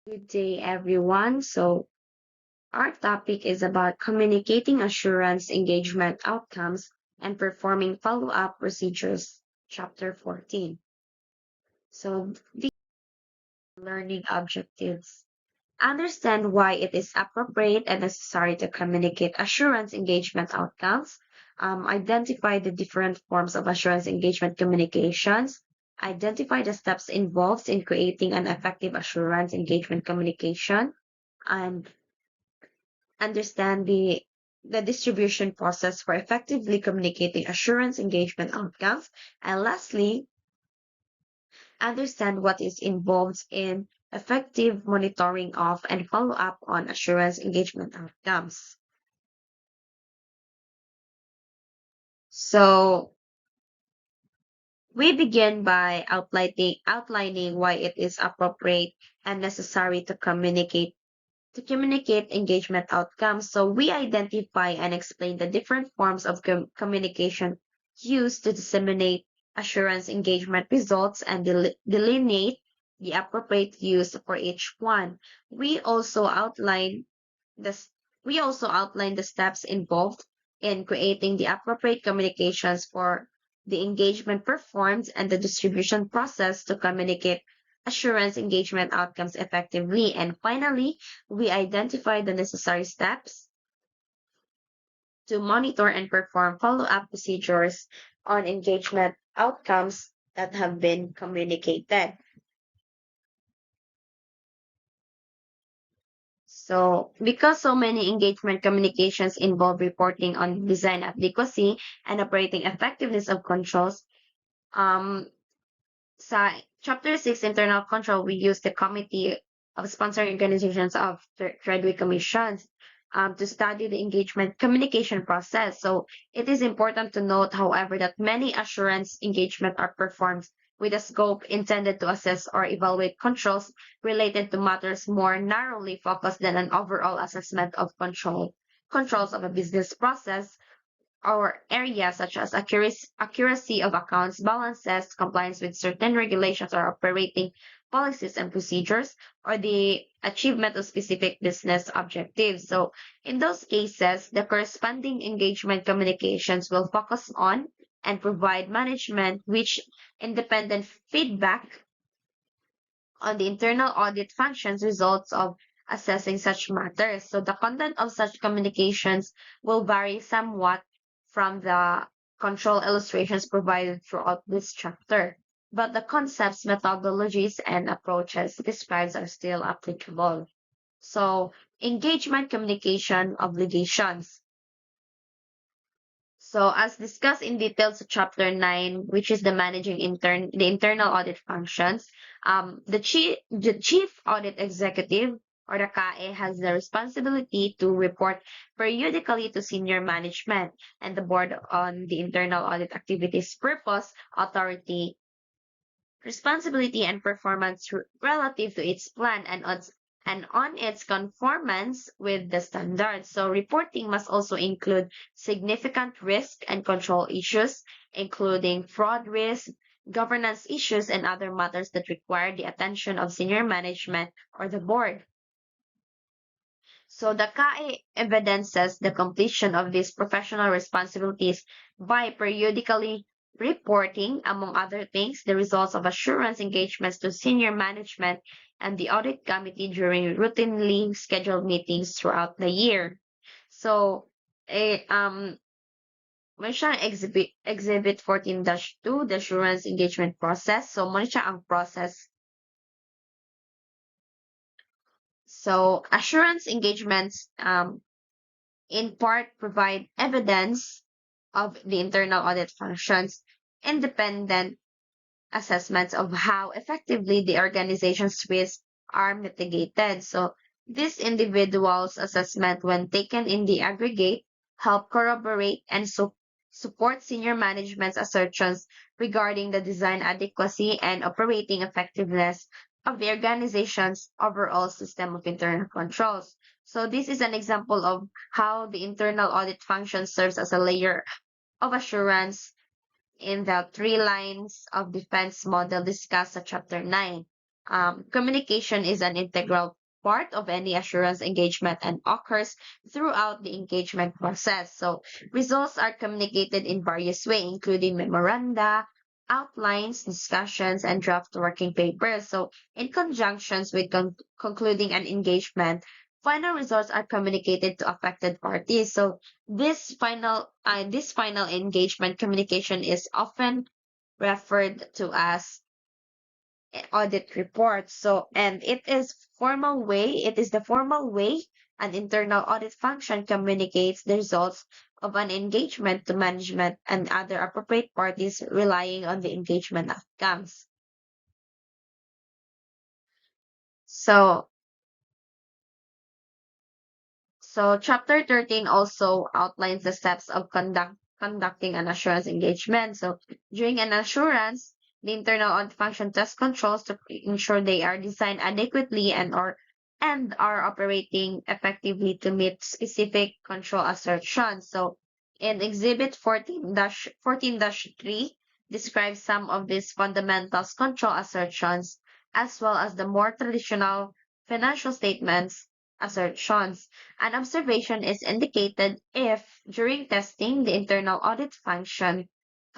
Good day, everyone. Our topic is about communicating assurance, engagement outcomes, and performing follow up procedures, chapter 14. The learning objectives. Understand why it is appropriate and necessary to communicate assurance engagement outcomes. Identify the different forms of assurance engagement communications. Identify the steps involved in creating an effective assurance engagement communication. And understand the distribution process for effectively communicating assurance engagement outcomes. And lastly, understand what is involved in effective monitoring of and follow up on assurance engagement outcomes. So we begin by outlining why it is appropriate and necessary to communicate engagement outcomes. So we identify and explain the different forms of communication used to disseminate assurance engagement results and delineate the appropriate use for each one. We also outline the s- we also outline the steps involved in creating the appropriate communications for the engagement performed and the distribution process to communicate assurance engagement outcomes effectively. And finally, we identify the necessary steps to monitor and perform follow-up procedures on engagement outcomes that have been communicated. So, because so many engagement communications involve reporting on design adequacy and operating effectiveness of controls, um, sa Chapter 6, Internal Control, we use the Committee of Sponsoring Organizations of Treasury Commissions to study the engagement communication process. So it is important to note, however, that many assurance engagement are performed with a scope intended to assess or evaluate controls related to matters more narrowly focused than an overall assessment of controls of a business process or areas such as accuracy of accounts balances, compliance with certain regulations or operating policies and procedures, or the achievement of specific business objectives. So, in those cases, the corresponding engagement communications will focus on and provide management which independent feedback on the internal audit functions results of assessing such matters. So the content of such communications will vary somewhat from the control illustrations provided throughout this chapter. But the concepts, methodologies, and approaches described are still applicable. So engagement communication obligations. So as discussed in details chapter 9, which is the the internal audit functions, the chief audit executive or the CAE has the responsibility to report periodically to senior management and the board on the internal audit activities purpose, authority, responsibility and performance relative to its plan and on its conformance with the standards. So reporting must also include significant risk and control issues, including fraud risk, governance issues, and other matters that require the attention of senior management or the board. So the CAE evidences the completion of these professional responsibilities by periodically reporting, among other things, the results of assurance engagements to senior management and the audit committee during routinely scheduled meetings throughout the year. So, may siyang exhibit 14-2, the assurance engagement process. So, mo siya ang process. So, assurance engagements in part provide evidence of the internal audit functions, independent assessments of how effectively the organization's risks are mitigated. So these individuals' assessment, when taken in the aggregate, help corroborate and support senior management's assertions regarding the design adequacy and operating effectiveness of the organization's overall system of internal controls. So this is an example of how the internal audit function serves as a layer of assurance in the three lines of defense model discussed at chapter 9. Communication is an integral part of any assurance engagement and occurs throughout the engagement process. So results are communicated in various ways, including memoranda, outlines, discussions, and draft working papers. So in conjunctions with concluding an engagement, final results are communicated to affected parties. So this final engagement communication is often referred to as audit report. So, and it is the formal way an internal audit function communicates the results of an engagement to management and other appropriate parties relying on the engagement outcomes. So, so chapter 13 also outlines the steps of conducting an assurance engagement. So during an assurance, the internal audit function tests controls to ensure they are designed adequately and are operating effectively to meet specific control assertions. So in Exhibit 14-3 describes some of these fundamentals control assertions as well as the more traditional financial statements assertions. An observation is indicated if, during testing, the internal audit function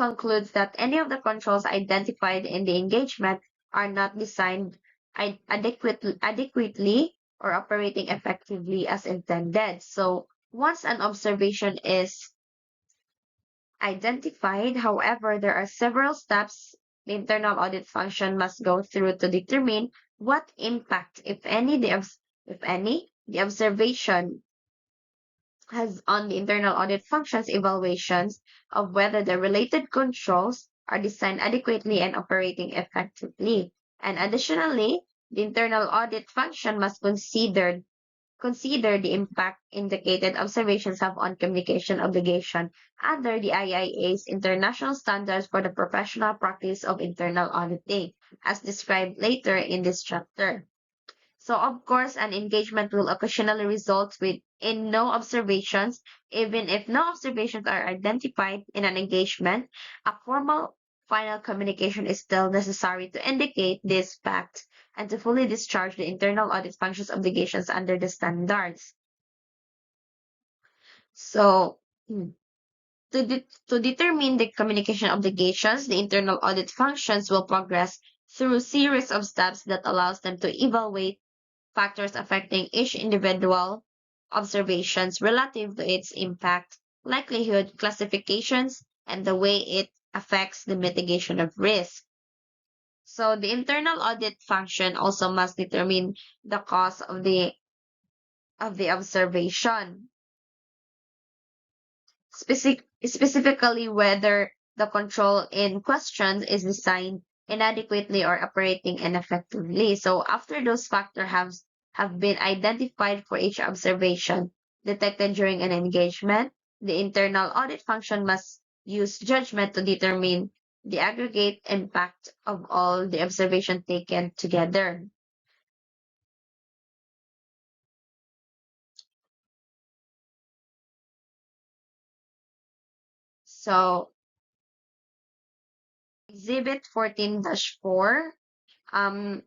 concludes that any of the controls identified in the engagement are not designed adequately or operating effectively as intended. So once an observation is identified, however, there are several steps the internal audit function must go through to determine what impact, if any, the observation has on the internal audit function's evaluations of whether the related controls are designed adequately and operating effectively. And additionally, the internal audit function must consider the impact indicated observations have on communication obligation under the IIA's international standards for the professional practice of internal auditing, as described later in this chapter. So of course, an engagement will occasionally result in no observations. Even if no observations are identified in an engagement, a formal final communication is still necessary to indicate this fact and to fully discharge the internal audit function's obligations under the standards. So, to determine the communication obligations, the internal audit functions will progress through a series of steps that allows them to evaluate factors affecting each individual observations relative to its impact, likelihood, classifications, and the way it affects the mitigation of risk. So the internal audit function also must determine the cause of the observation, specifically whether the control in question is designed inadequately or operating ineffectively. So after those factors have been identified for each observation detected during an engagement, the internal audit function must use judgment to determine the aggregate impact of all the observation taken together. So Exhibit 14-4, um,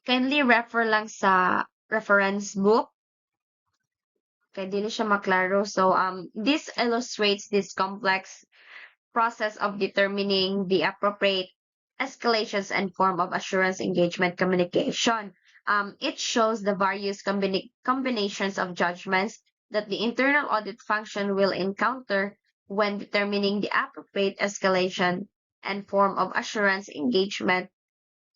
kindly refer lang sa reference book. Kaya dili siya maklaro. So, this illustrates this complex process of determining the appropriate escalations and form of assurance engagement communication. It shows the various combinations of judgments that the internal audit function will encounter when determining the appropriate escalation and form of assurance engagement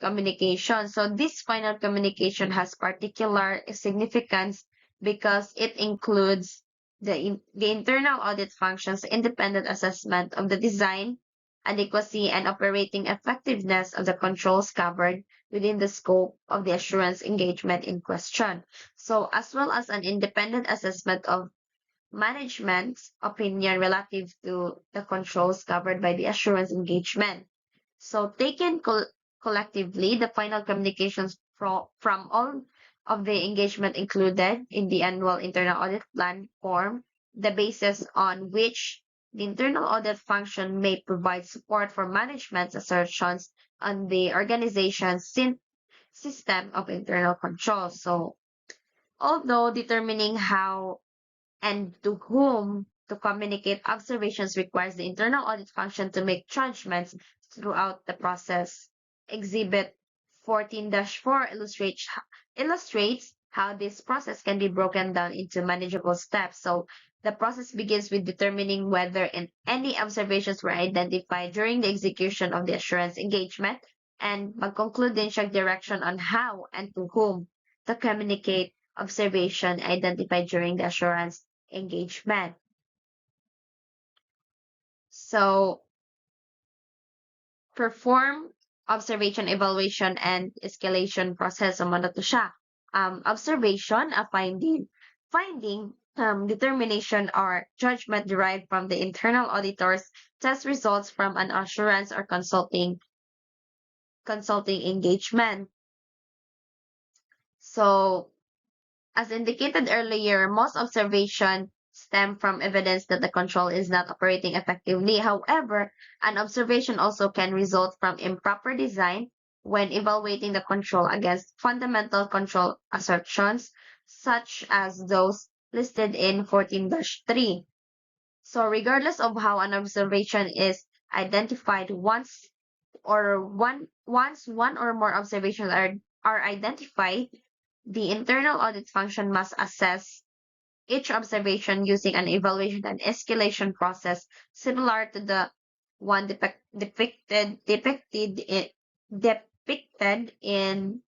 communication. So this final communication has particular significance because it includes the internal audit function's independent assessment of the design, adequacy, and operating effectiveness of the controls covered within the scope of the assurance engagement in question. So as well as an independent assessment of management's opinion relative to the controls covered by the assurance engagement. So taken collectively, the final communications from all of the engagement included in the annual internal audit plan form the basis on which the internal audit function may provide support for management's assertions on the organization's system of internal control. So, although determining how and to whom to communicate observations requires the internal audit function to make judgments throughout the process. Exhibit 14-4 illustrates how this process can be broken down into manageable steps. So the process begins with determining whether any observations were identified during the execution of the assurance engagement and mag-conclude din siya direction on how and to whom to communicate observation identified during the assurance engagement. So, perform observation, evaluation, and escalation process. So, ano to siya? Observation, a finding, determination, or judgment derived from the internal auditor's test results from an assurance or consulting engagement. So, as indicated earlier, most observation stem from evidence that the control is not operating effectively. However, an observation also can result from improper design when evaluating the control against fundamental control assertions, such as those listed in 14-3. So regardless of how an observation is identified, once one or more observations are identified, the internal audit function must assess each observation using an evaluation and escalation process similar to the one depicted in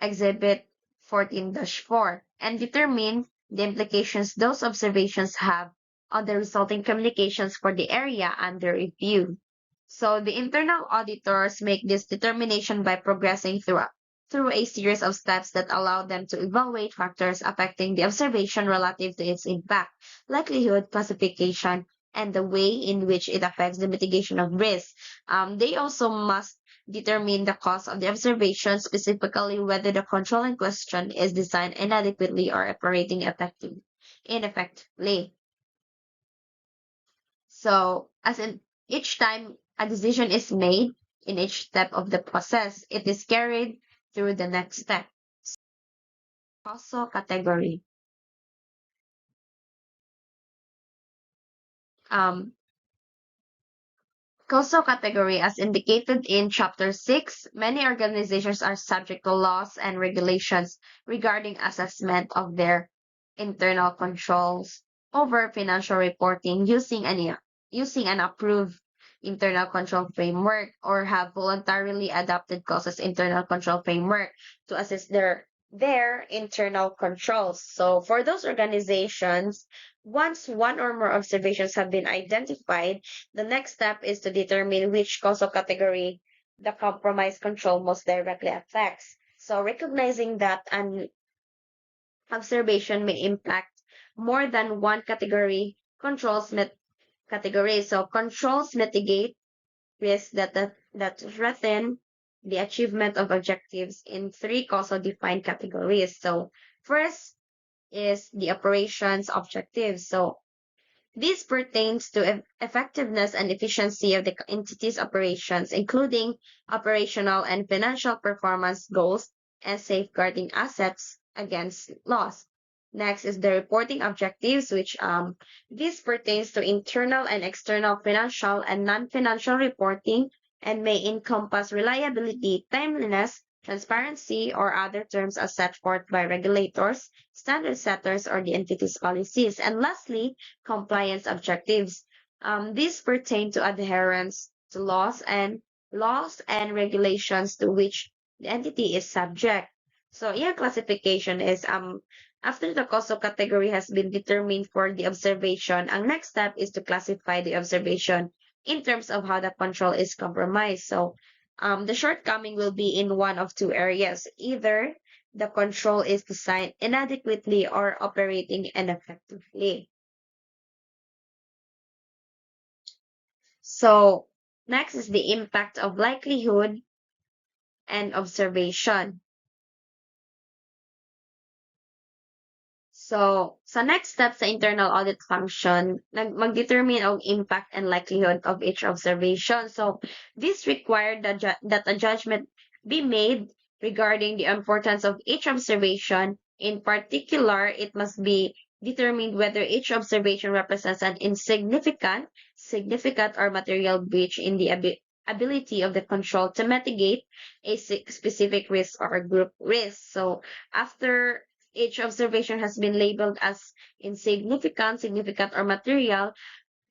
Exhibit 14-4 and determine the implications those observations have on the resulting communications for the area under review. So the internal auditors make this determination by progressing through a series of steps that allow them to evaluate factors affecting the observation relative to its impact, likelihood, classification, and the way in which it affects the mitigation of risk. They also must determine the cause of the observation, specifically whether the control in question is designed inadequately or operating ineffectively. So, as in each time a decision is made in each step of the process, it is carried through the next step. Also, category. Um, COSO category, as indicated in Chapter 6, many organizations are subject to laws and regulations regarding assessment of their internal controls over financial reporting using an approved internal control framework or have voluntarily adopted COSO's internal control framework to assess their internal controls. So for those organizations, once one or more observations have been identified, the next step is to determine which COSO category the compromise control most directly affects. So recognizing that an observation may impact more than one category. So controls mitigate risks that threaten the achievement of objectives in three causal defined categories. So first is the operations objectives. So this pertains to effectiveness and efficiency of the entity's operations, including operational and financial performance goals and safeguarding assets against loss. Next is the reporting objectives, which this pertains to internal and external financial and non-financial reporting and may encompass reliability, timeliness, transparency, or other terms as set forth by regulators, standard setters, or the entity's policies. And lastly, compliance objectives. These pertain to adherence to laws and regulations to which the entity is subject. So, yeah, classification is after the COSO category has been determined for the observation, ang next step is to classify the observation in terms of how the control is compromised. So, the shortcoming will be in one of two areas. Either the control is designed inadequately or operating ineffectively. So, next is the impact of likelihood and observation. So, sa next step sa internal audit function, mag-determine ang impact and likelihood of each observation. So, this required that a judgment be made regarding the importance of each observation. In particular, it must be determined whether each observation represents an insignificant, significant, or material breach in the ability of the control to mitigate a specific risk or group risk. So, after each observation has been labeled as insignificant, significant, or material,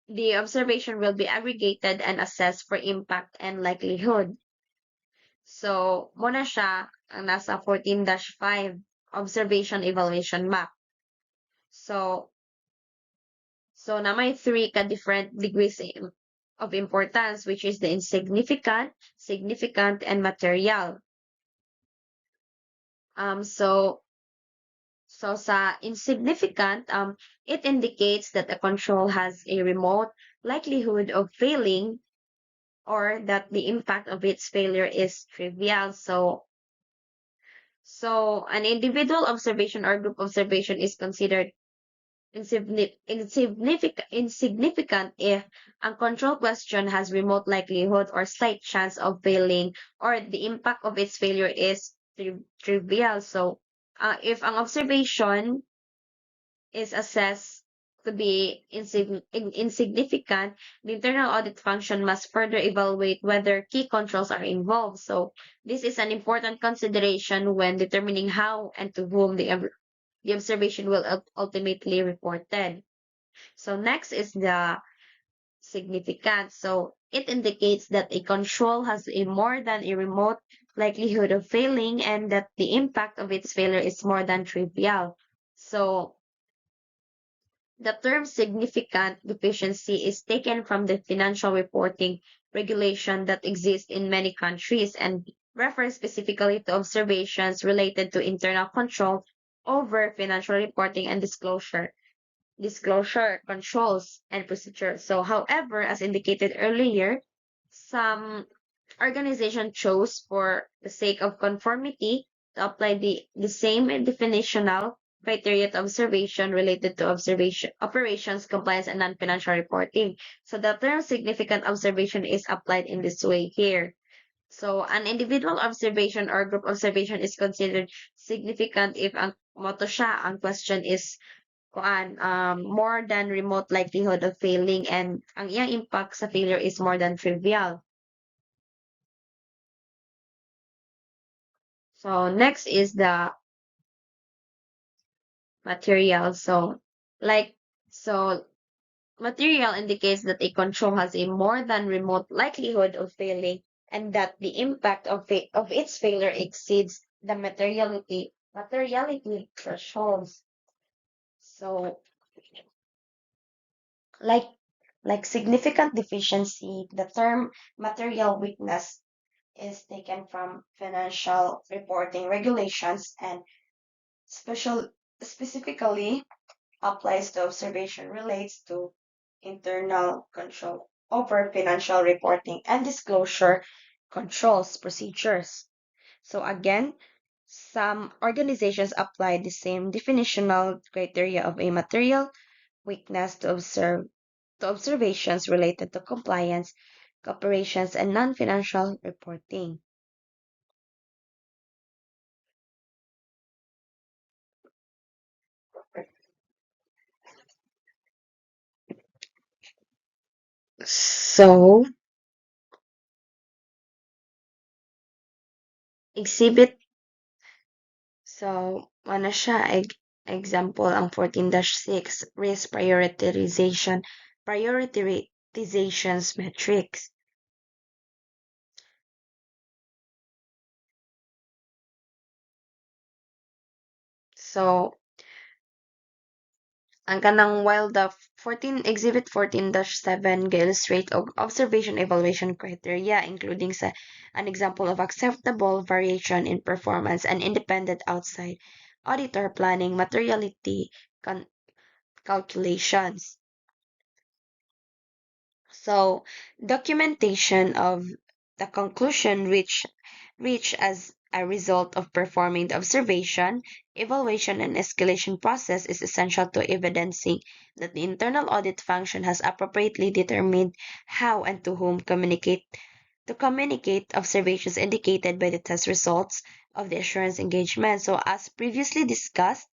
the observation will be aggregated and assessed for impact and likelihood. So, muna siya ang nasa 14-5 observation evaluation map. So, na may three different degrees of importance, which is the insignificant, significant, and material. So sa insignificant, it indicates that a control has a remote likelihood of failing or that the impact of its failure is trivial. So an individual observation or group observation is considered insignificant if a control question has remote likelihood or slight chance of failing or the impact of its failure is trivial. So if an observation is assessed to be insignificant, the internal audit function must further evaluate whether key controls are involved. So this is an important consideration when determining how and to whom the observation will ultimately reported. So next is the significant. So it indicates that a control has a more than a remote likelihood of failing and that the impact of its failure is more than trivial. So the term significant deficiency is taken from the financial reporting regulation that exists in many countries and refers specifically to observations related to internal control over financial reporting and disclosure controls and procedures. So, however, as indicated earlier, some organization chose for the sake of conformity to apply the same definitional criteria to observation related to observation operations, compliance, and non-financial reporting. So the term significant observation is applied in this way here. So an individual observation or group observation is considered significant if ang moto siya, ang question is more than remote likelihood of failing and ang iyang impact sa failure is more than trivial. So next is the material. So material indicates that a control has a more than remote likelihood of failing and that the impact of its failure exceeds the materiality thresholds. So like significant deficiency, the term material weakness is taken from financial reporting regulations and special specifically applies to observation relates to internal control over financial reporting and disclosure controls procedures. So again, some organizations apply the same definitional criteria of a material weakness to observations related to compliance, operations, and non-financial reporting. So, exhibit, so, ano siya, example, ang 14-6, risk prioritizations metrics. So, ang kanang while the 14 exhibit 14-7 illustrate observation evaluation criteria including an example of acceptable variation in performance and independent outside auditor planning materiality calculations. So, documentation of the conclusion reached a result of performing the observation, evaluation, and escalation process is essential to evidencing that the internal audit function has appropriately determined how and to whom communicate observations indicated by the test results of the assurance engagement. So as previously discussed,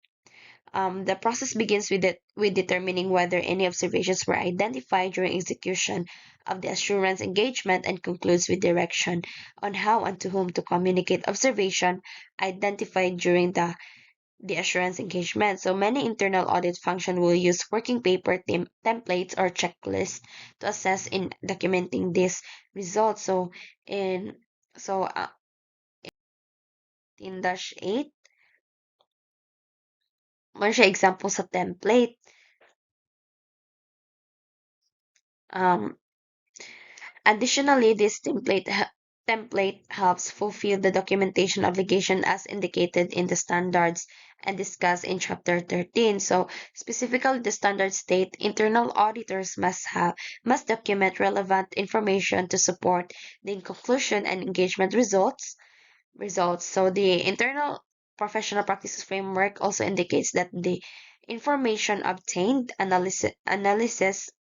the process begins with determining whether any observations were identified during execution of the assurance engagement and concludes with direction on how and to whom to communicate observation identified during the assurance engagement. So many internal audit function will use working paper templates or checklists to assess in documenting these results. In so in dash 8, mo siya example sa template. Um, Additionally, this template helps fulfill the documentation obligation as indicated in the standards and discussed in chapter 13. So specifically the standards state internal auditors must document relevant information to support the conclusion and engagement results. So the internal professional practices framework also indicates that the information obtained, analysis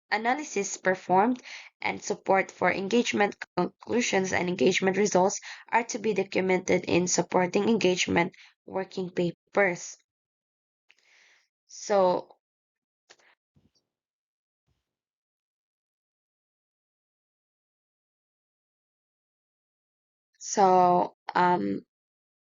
performed, and support for engagement conclusions and engagement results are to be documented in supporting engagement working papers. So, so,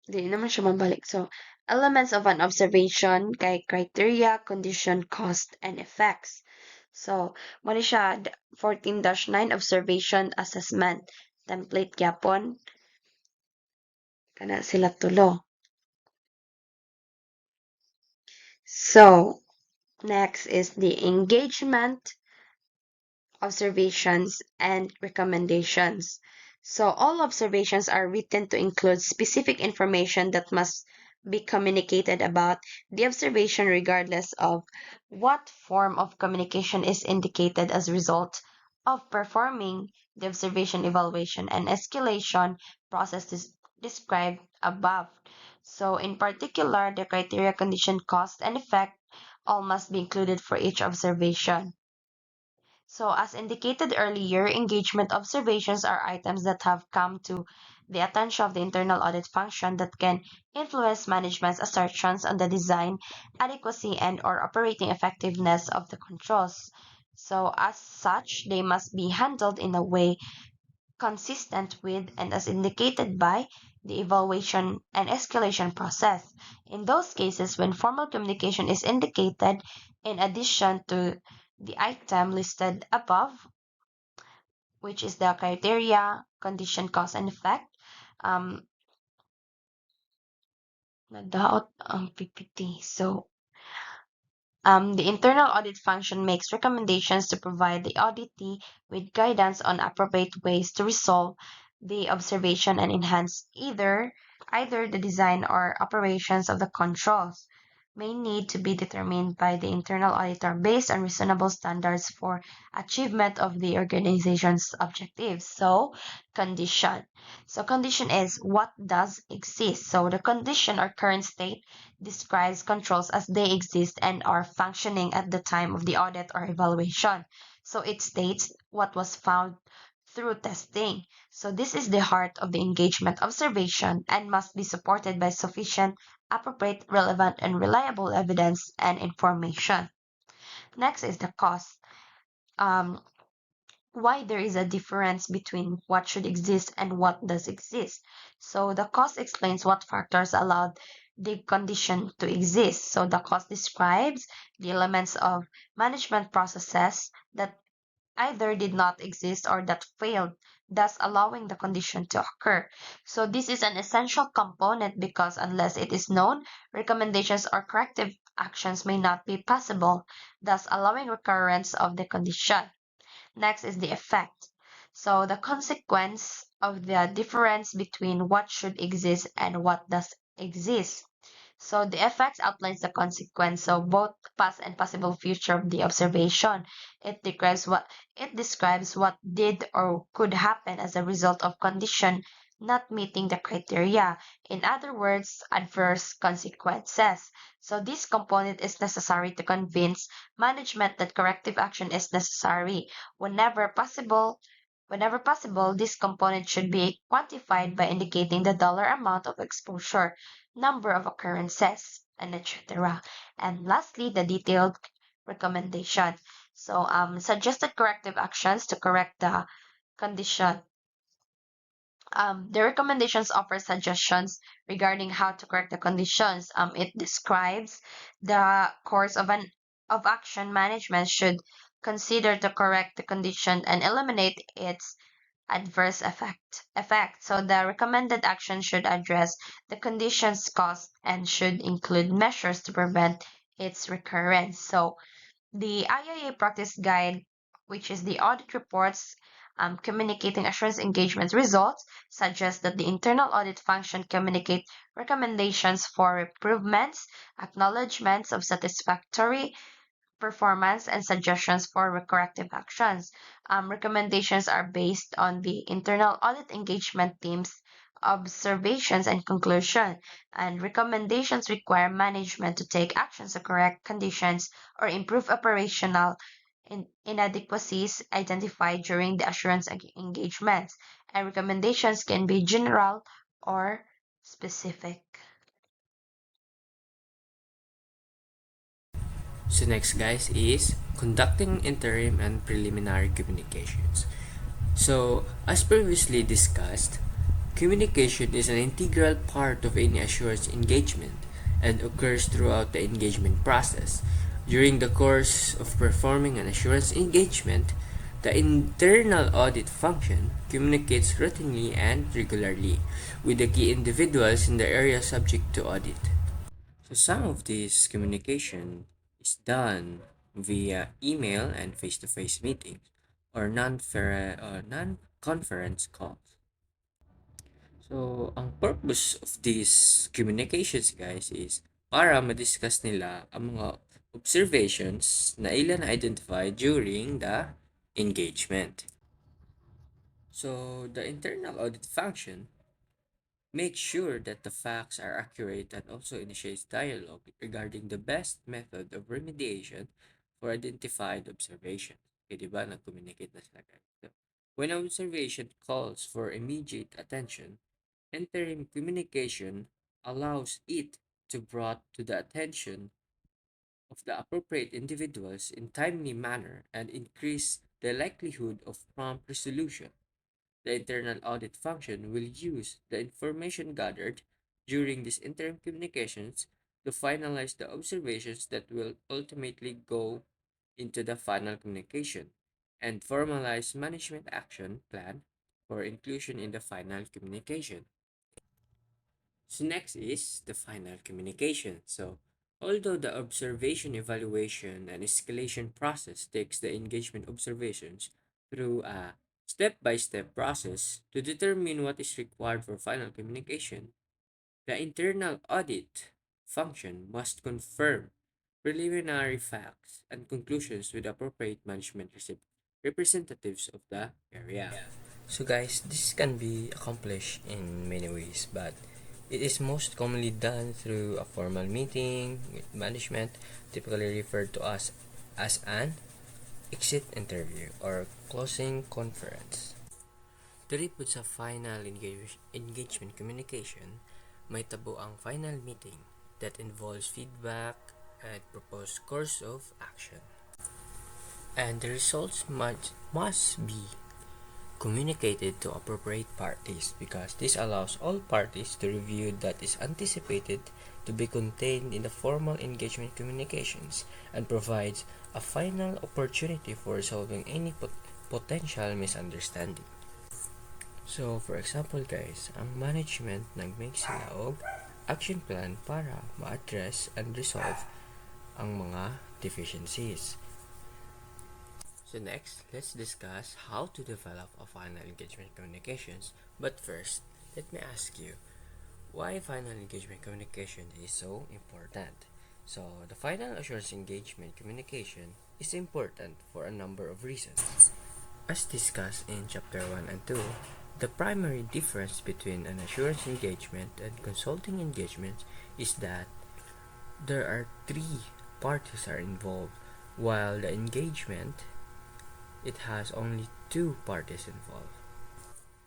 di naman siya mabalik. So, elements of an observation kay criteria, condition, cost, and effects. So, mali siya 14-9 observation assessment template gyapon kana sila tulo. So, next is the engagement observations and recommendations. So all observations are written to include specific information that must be communicated about the observation regardless of what form of communication is indicated as a result of performing the observation evaluation and escalation process described above. So in particular, the criteria, condition, cost, and effect all must be included for each observation. So, as indicated earlier, engagement observations are items that have come to the attention of the internal audit function that can influence management's assertions on the design, adequacy, and/or operating effectiveness of the controls. So, as such, they must be handled in a way consistent with and as indicated by the evaluation and escalation process. In those cases, when formal communication is indicated in addition to the item listed above, which is the criteria, condition, cause, and effect, um, nadaot ang PPT. So, the internal audit function makes recommendations to provide the auditee with guidance on appropriate ways to resolve the observation and enhance either the design or operations of the controls may need to be determined by the internal auditor based on reasonable standards for achievement of the organization's objectives. So, condition. So, condition is what does exist. So, the condition or current state describes controls as they exist and are functioning at the time of the audit or evaluation. So it states what was found through testing. So this is the heart of the engagement observation and must be supported by sufficient, appropriate, relevant, and reliable evidence and information. Next is the cost. Um, why there is a difference between what should exist and what does exist. So the cause explains what factors allowed the condition to exist. So the cause describes the elements of management processes that either did not exist or that failed, thus allowing the condition to occur. So this is an essential component because unless it is known, recommendations or corrective actions may not be possible, thus allowing recurrence of the condition. Next is the effect. So the consequence of the difference between what should exist and what does exist. So the effect outlines the consequence of both past and possible future of the observation. It describes what did or could happen as a result of condition not meeting the criteria. In other words, adverse consequences. So this component is necessary to convince management that corrective action is necessary. Whenever possible, this component should be quantified by indicating the dollar amount of exposure, number of occurrences, and etc. And lastly, the detailed recommendation. So, suggested corrective actions to correct the condition. The recommendations offer suggestions regarding how to correct the conditions. It describes the course of action management should consider to correct the condition and eliminate its adverse effect. So the recommended action should address the condition's cause and should include measures to prevent its recurrence. So the IIA practice guide, which is the audit reports communicating assurance engagement results, suggests that the internal audit function communicate recommendations for improvements, acknowledgments of satisfactory performance, and suggestions for corrective actions. Recommendations are based on the internal audit engagement team's observations and conclusion, and recommendations require management to take actions to correct conditions or improve operational inadequacies identified during the assurance engagements. And recommendations can be general or specific. So next guys is conducting interim and preliminary communications. So as previously discussed, communication is an integral part of any assurance engagement and occurs throughout the engagement process. During the course of performing an assurance engagement, the internal audit function communicates routinely and regularly with the key individuals in the area subject to audit. So some of this communication is done via email and face-to-face meetings or non-conference calls. So, ang purpose of these communications guys is para ma-discuss nila ang mga observations na ilan na-identify during the engagement. So, the internal audit function make sure that the facts are accurate and also initiates dialogue regarding the best method of remediation for identified observations. Okay, di ba? Nag-communicate na sila guys. So, when an observation calls for immediate attention, interim communication allows it to brought to the attention of the appropriate individuals in timely manner and increase the likelihood of prompt resolution. The internal audit function will use the information gathered during these interim communications to finalize the observations that will ultimately go into the final communication and formalize management action plan for inclusion in the final communication. So next is the final communication. So although the observation, evaluation, and escalation process takes the engagement observations through a step-by-step process to determine what is required for final communication, the internal audit function must confirm preliminary facts and conclusions with appropriate management representatives of the area. So guys, this can be accomplished in many ways, but it is most commonly done through a formal meeting with management, typically referred to as an exit interview or closing conference. Turipod sa final engagement communication, may tabo ang final meeting that involves feedback and proposed course of action. And the results must be communicated to appropriate parties because this allows all parties to review that is anticipated to be contained in the formal engagement communications and provides a final opportunity for resolving any potential misunderstanding. So, for example guys, ang management nag-make sila og action plan para ma-address and resolve ang mga deficiencies. So next, let's discuss how to develop a final engagement communications. But first, let me ask you, why final engagement communication is so important? So, the final assurance engagement communication is important for a number of reasons. As discussed in chapter 1 and 2, The primary difference between an assurance engagement and consulting engagement is that there are three parties are involved, while the engagement it has only two parties involved.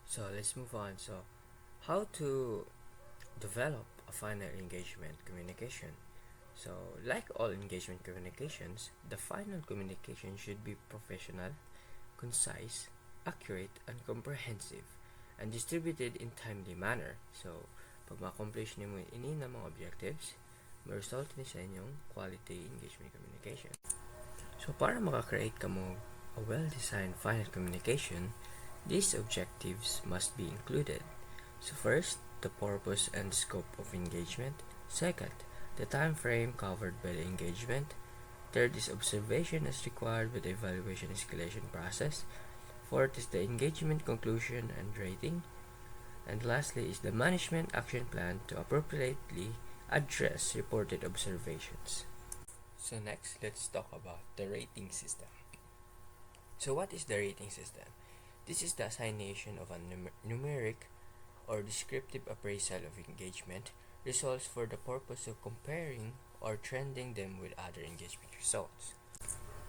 So let's move on. So how to develop a final engagement communication. So like all engagement communications, the final communication should be professional, concise, accurate, and comprehensive, and distributed in timely manner. So, pag ma-accomplish niyo ini ng mga objectives, ma-result ni sa inyong quality engagement communication. So, para maka-create ka mo a well-designed final communication, these objectives must be included. So, first, the purpose and scope of engagement. Second, the time frame covered by the engagement. Third is observation as required by the evaluation escalation process. Fourth is the engagement conclusion and rating. And lastly is the management action plan to appropriately address reported observations. So next, let's talk about the rating system. So what is the rating system? This is the assignation of a numeric or descriptive appraisal of engagement results for the purpose of comparing or trending them with other engagement results.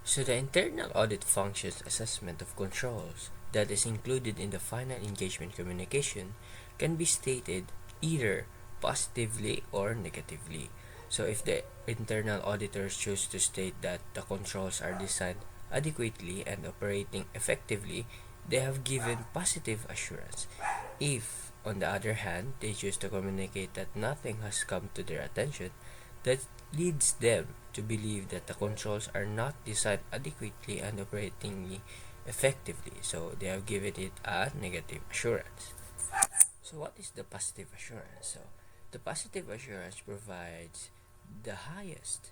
So the internal audit functions assessment of controls that is included in the final engagement communication can be stated either positively or negatively. So if the internal auditors choose to state that the controls are designed adequately and operating effectively, they have given positive assurance. If, on the other hand, they choose to communicate that nothing has come to their attention, that leads them to believe that the controls are not designed adequately and operating effectively, so they have given it a negative assurance. So what is the positive assurance? So the positive assurance provides the highest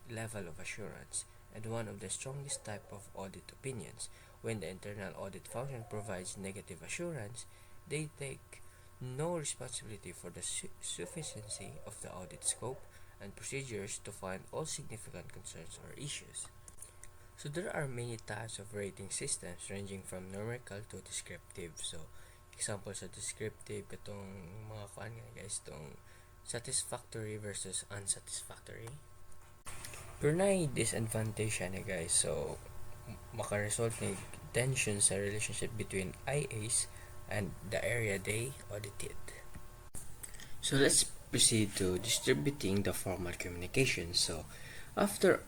level of assurance and one of the strongest type of audit opinions. When the internal audit function provides negative assurance, they take no responsibility for the sufficiency of the audit scope and procedures to find all significant concerns or issues. So there are many types of rating systems ranging from numerical to descriptive. So examples of descriptive katong mga kuan nga guys tong satisfactory versus unsatisfactory. Pero na disadvantage siya guys. So maka-result ni tension sa relationship between IAs and the area they audited. So let's proceed to distributing the formal communication. So after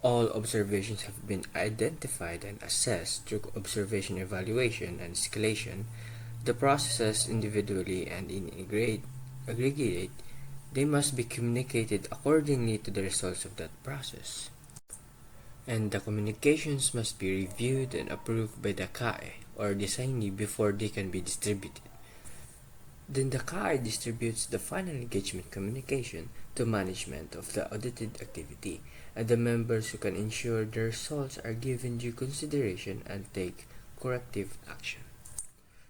all observations have been identified and assessed through observation evaluation and escalation, the processes individually and in aggregate, they must be communicated accordingly to the results of that process. And the communications must be reviewed and approved by the CAE or designee before they can be distributed. Then the CAE distributes the final engagement communication to management of the audited activity, and the members who can ensure the results are given due consideration and take corrective action.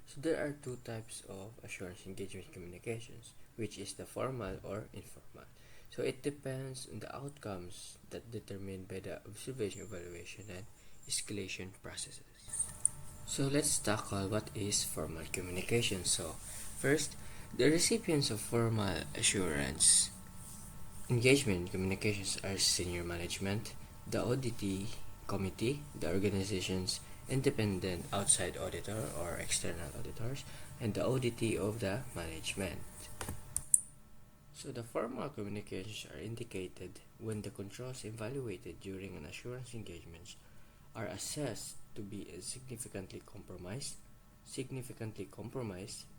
So there are two types of assurance engagement communications, which is the formal or informal. So it depends on the outcomes that determined by the observation, evaluation, and escalation processes. So let's tackle what is formal communication. So first, the recipients of formal assurance engagement communications are senior management, the auditee committee, the organization's independent outside auditor or external auditors, and the auditee of the management. So the formal communications are indicated when the controls evaluated during an assurance engagement are assessed to be significantly compromised,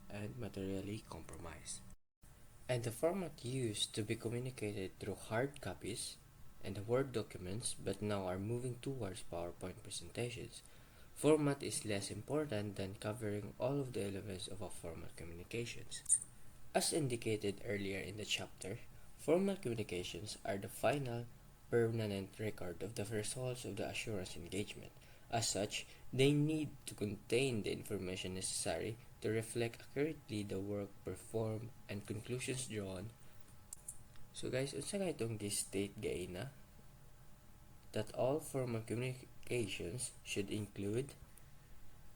and materially compromised. And the format used to be communicated through hard copies and Word documents but now are moving towards PowerPoint presentations. Format is less important than covering all of the elements of a formal communications. As indicated earlier in the chapter, formal communications are the final, permanent record of the results of the assurance engagement. As such, they need to contain the information necessary to reflect accurately the work performed and conclusions drawn. So guys, unsa nga itong this state gaina that all formal communications should include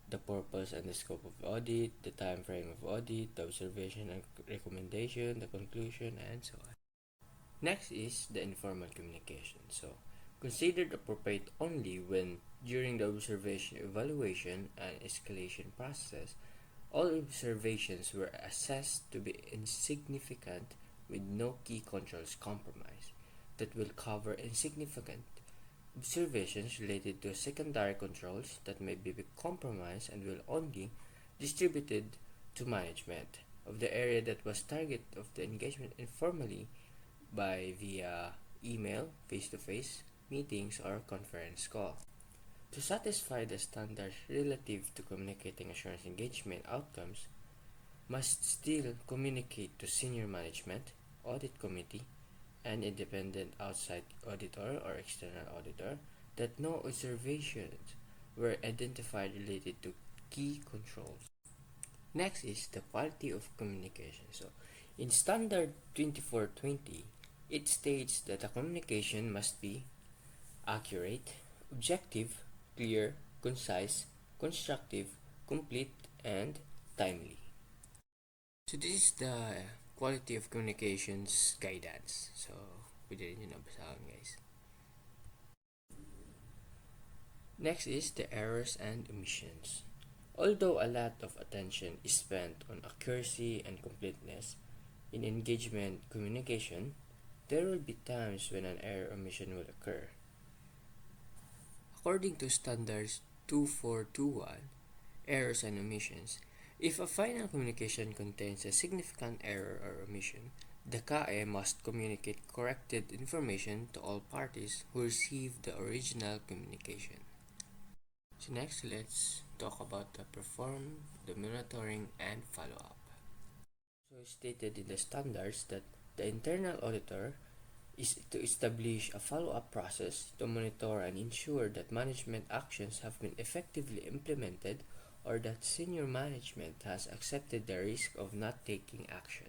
the purpose and the scope of audit, the time frame of audit, the observation and recommendation, the conclusion, and so on. Next is the informal communication. So, considered appropriate only when during the observation, evaluation, and escalation process, all observations were assessed to be insignificant with no key controls compromised. That will cover insignificant observations related to secondary controls that may be compromised and will only distributed to management of the area that was target of the engagement informally by via email, face-to-face meetings, or conference call. To satisfy the standards relative to communicating assurance engagement outcomes, must still communicate to senior management, audit committee, and independent outside auditor or external auditor that no observations were identified related to key controls. Next is the quality of communication. So, in Standard 2420, it states that the communication must be accurate, objective, clear, concise, constructive, complete, and timely. So this is the quality of communications guidance. So, pwede rin yun nabasahan, guys. Next is the errors and omissions. Although a lot of attention is spent on accuracy and completeness in engagement communication, there will be times when an error or omission will occur. According to Standards 2421, errors and omissions, if a final communication contains a significant error or omission, the CAE must communicate corrected information to all parties who received the original communication. So next, let's talk about the perform, the monitoring, and follow-up. So stated in the standards that the internal auditor is to establish a follow-up process to monitor and ensure that management actions have been effectively implemented or that senior management has accepted the risk of not taking action.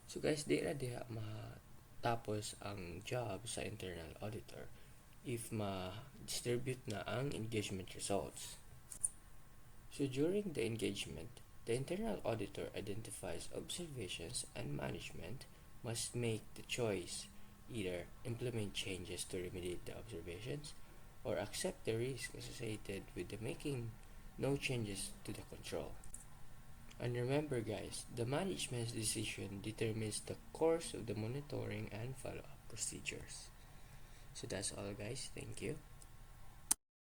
So guys, di na diha matapos ang job sa internal auditor if ma-distribute na ang engagement results. So during the engagement, the internal auditor identifies observations and management must make the choice either implement changes to remediate the observations or accept the risk associated with the making no changes to the control. And remember guys, the management's decision determines the course of the monitoring and follow-up procedures. So that's all guys, thank you.